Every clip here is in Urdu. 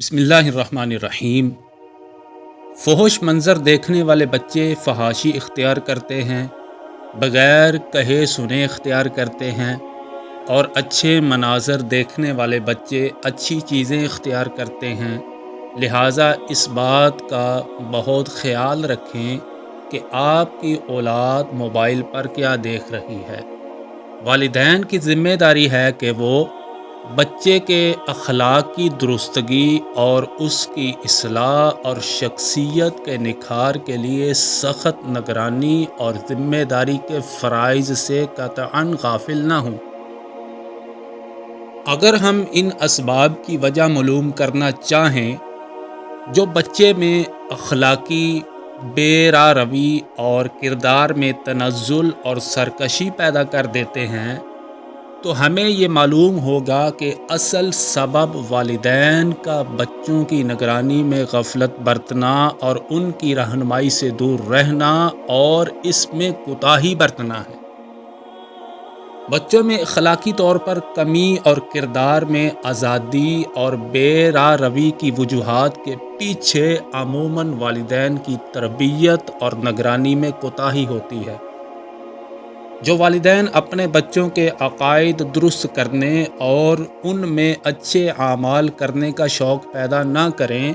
بسم اللہ الرحمن الرحیم۔ فحش منظر دیکھنے والے بچے فحاشی اختیار کرتے ہیں، بغیر کہے سنے اختیار کرتے ہیں، اور اچھے مناظر دیکھنے والے بچے اچھی چیزیں اختیار کرتے ہیں۔ لہٰذا اس بات کا بہت خیال رکھیں کہ آپ کی اولاد موبائل پر کیا دیکھ رہی ہے۔ والدین کی ذمہ داری ہے کہ وہ بچے کے اخلاق کی درستگی اور اس کی اصلاح اور شخصیت کے نکھار کے لیے سخت نگرانی اور ذمہ داری کے فرائض سے قطعاً غافل نہ ہوں۔ اگر ہم ان اسباب کی وجہ معلوم کرنا چاہیں جو بچے میں اخلاقی بے راہ روی اور کردار میں تنزل اور سرکشی پیدا کر دیتے ہیں، تو ہمیں یہ معلوم ہوگا کہ اصل سبب والدین کا بچوں کی نگرانی میں غفلت برتنا اور ان کی رہنمائی سے دور رہنا اور اس میں کوتاہی برتنا ہے۔ بچوں میں اخلاقی طور پر کمی اور کردار میں آزادی اور بے راہ روی کی وجوہات کے پیچھے عموماً والدین کی تربیت اور نگرانی میں کوتاہی ہوتی ہے۔ جو والدین اپنے بچوں کے عقائد درست کرنے اور ان میں اچھے اعمال کرنے کا شوق پیدا نہ کریں،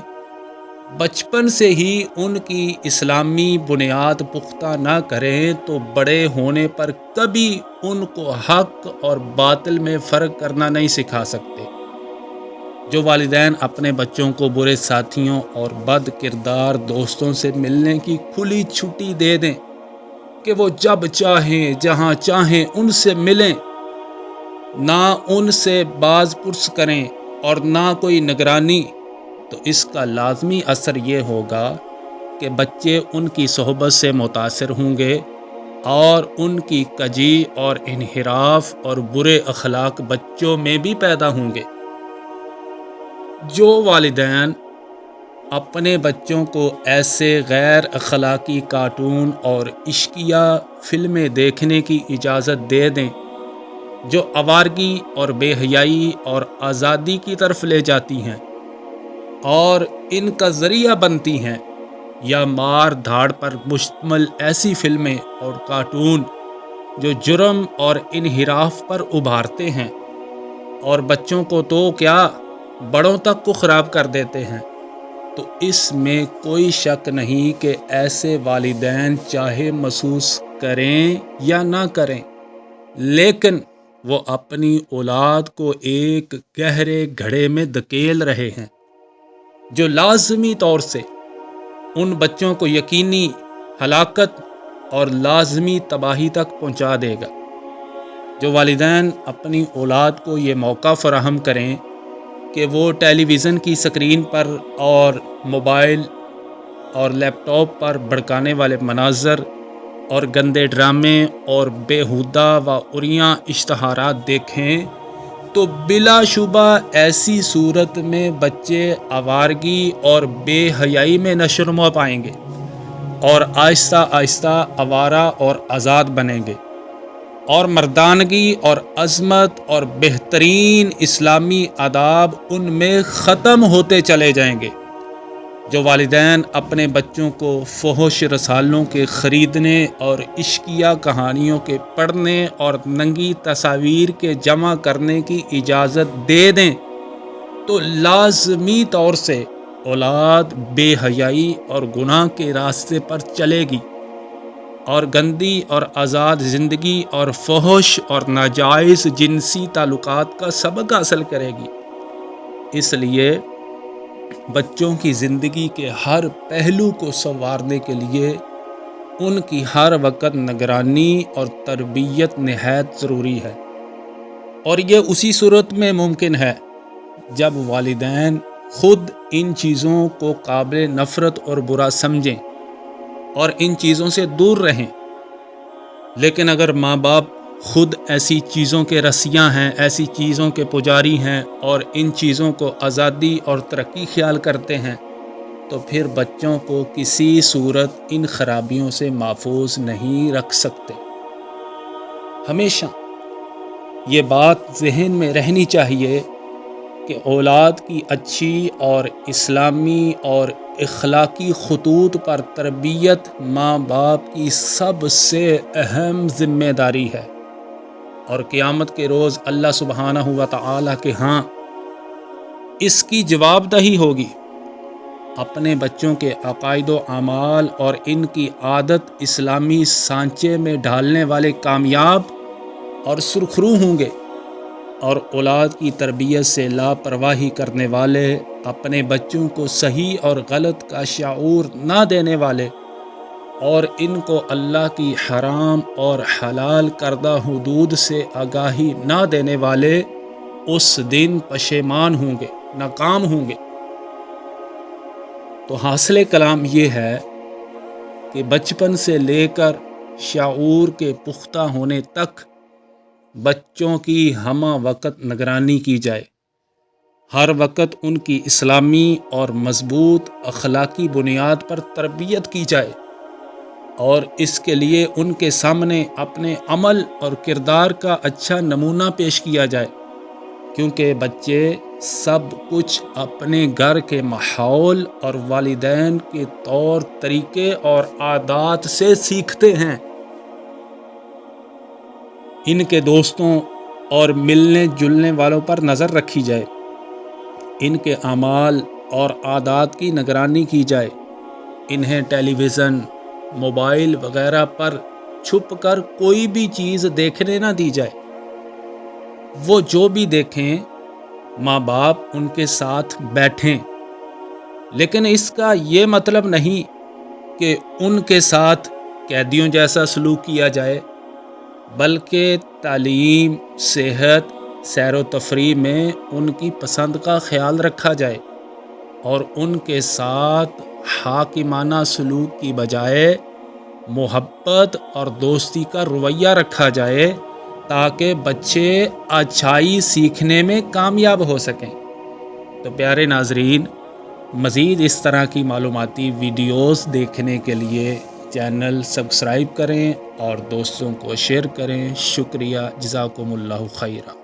بچپن سے ہی ان کی اسلامی بنیاد پختہ نہ کریں، تو بڑے ہونے پر کبھی ان کو حق اور باطل میں فرق کرنا نہیں سکھا سکتے۔ جو والدین اپنے بچوں کو برے ساتھیوں اور بد کردار دوستوں سے ملنے کی کھلی چھٹی دے دیں کہ وہ جب چاہیں جہاں چاہیں ان سے ملیں، نہ ان سے باز پرس کریں اور نہ کوئی نگرانی، تو اس کا لازمی اثر یہ ہوگا کہ بچے ان کی صحبت سے متاثر ہوں گے اور ان کی کجی اور انحراف اور برے اخلاق بچوں میں بھی پیدا ہوں گے۔ جو والدین اپنے بچوں کو ایسے غیر اخلاقی کارٹون اور عشقیہ فلمیں دیکھنے کی اجازت دے دیں جو آوارگی اور بے حیائی اور آزادی کی طرف لے جاتی ہیں اور ان کا ذریعہ بنتی ہیں، یا مار دھاڑ پر مشتمل ایسی فلمیں اور کارٹون جو جرم اور انحراف پر ابھارتے ہیں اور بچوں کو تو کیا بڑوں تک کو خراب کر دیتے ہیں، تو اس میں کوئی شک نہیں کہ ایسے والدین چاہے محسوس کریں یا نہ کریں، لیکن وہ اپنی اولاد کو ایک گہرے گڑھے میں دھکیل رہے ہیں جو لازمی طور سے ان بچوں کو یقینی ہلاکت اور لازمی تباہی تک پہنچا دے گا۔ جو والدین اپنی اولاد کو یہ موقع فراہم کریں کہ وہ ٹیلی ویژن کی سکرین پر اور موبائل اور لیپ ٹاپ پر بھڑکانے والے مناظر اور گندے ڈرامے اور بیہودہ و عریاں اشتہارات دیکھیں، تو بلا شبہ ایسی صورت میں بچے آوارگی اور بے حیائی میں نشو پائیں گے اور آہستہ آہستہ آوارہ اور آزاد بنیں گے، اور مردانگی اور عظمت اور بہترین اسلامی آداب ان میں ختم ہوتے چلے جائیں گے۔ جو والدین اپنے بچوں کو فحش رسالوں کے خریدنے اور عشقیہ کہانیوں کے پڑھنے اور ننگی تصاویر کے جمع کرنے کی اجازت دے دیں، تو لازمی طور سے اولاد بے حیائی اور گناہ کے راستے پر چلے گی اور گندی اور آزاد زندگی اور فحش اور ناجائز جنسی تعلقات کا سبق حاصل کرے گی۔ اس لیے بچوں کی زندگی کے ہر پہلو کو سنوارنے کے لیے ان کی ہر وقت نگرانی اور تربیت نہایت ضروری ہے، اور یہ اسی صورت میں ممکن ہے جب والدین خود ان چیزوں کو قابل نفرت اور برا سمجھیں اور ان چیزوں سے دور رہیں۔ لیکن اگر ماں باپ خود ایسی چیزوں کے رسیاں ہیں، ایسی چیزوں کے پجاری ہیں اور ان چیزوں کو آزادی اور ترقی خیال کرتے ہیں، تو پھر بچوں کو کسی صورت ان خرابیوں سے محفوظ نہیں رکھ سکتے۔ ہمیشہ یہ بات ذہن میں رہنی چاہیے کہ اولاد کی اچھی اور اسلامی اور اخلاقی خطوط پر تربیت ماں باپ کی سب سے اہم ذمہ داری ہے، اور قیامت کے روز اللہ سبحانہ و تعالی کے ہاں اس کی جواب دہی ہوگی۔ اپنے بچوں کے عقائد و اعمال اور ان کی عادت اسلامی سانچے میں ڈھالنے والے کامیاب اور سرخرو ہوں گے، اور اولاد کی تربیت سے لاپرواہی کرنے والے، اپنے بچوں کو صحیح اور غلط کا شعور نہ دینے والے، اور ان کو اللہ کی حرام اور حلال کردہ حدود سے آگاہی نہ دینے والے اس دن پشیمان ہوں گے، ناکام ہوں گے۔ تو حاصل کلام یہ ہے کہ بچپن سے لے کر شعور کے پختہ ہونے تک بچوں کی ہمہ وقت نگرانی کی جائے، ہر وقت ان کی اسلامی اور مضبوط اخلاقی بنیاد پر تربیت کی جائے، اور اس کے لیے ان کے سامنے اپنے عمل اور کردار کا اچھا نمونہ پیش کیا جائے، کیونکہ بچے سب کچھ اپنے گھر کے ماحول اور والدین کے طور طریقے اور عادات سے سیکھتے ہیں۔ ان کے دوستوں اور ملنے جلنے والوں پر نظر رکھی جائے، ان کے اعمال اور عادات کی نگرانی کی جائے، انہیں ٹیلی ویژن، موبائل وغیرہ پر چھپ کر کوئی بھی چیز دیکھنے نہ دی جائے۔ وہ جو بھی دیکھیں ماں باپ ان کے ساتھ بیٹھیں، لیکن اس کا یہ مطلب نہیں کہ ان کے ساتھ قیدیوں جیسا سلوک کیا جائے، بلکہ تعلیم، صحت، سیر و تفریح میں ان کی پسند کا خیال رکھا جائے، اور ان کے ساتھ حاکمانہ سلوک کی بجائے محبت اور دوستی کا رویہ رکھا جائے، تاکہ بچے اچھائی سیکھنے میں کامیاب ہو سکیں۔ تو پیارے ناظرین، مزید اس طرح کی معلوماتی ویڈیوز دیکھنے کے لیے چینل سبسکرائب کریں اور دوستوں کو شیئر کریں۔ شکریہ، جزاکم اللہ خیرہ۔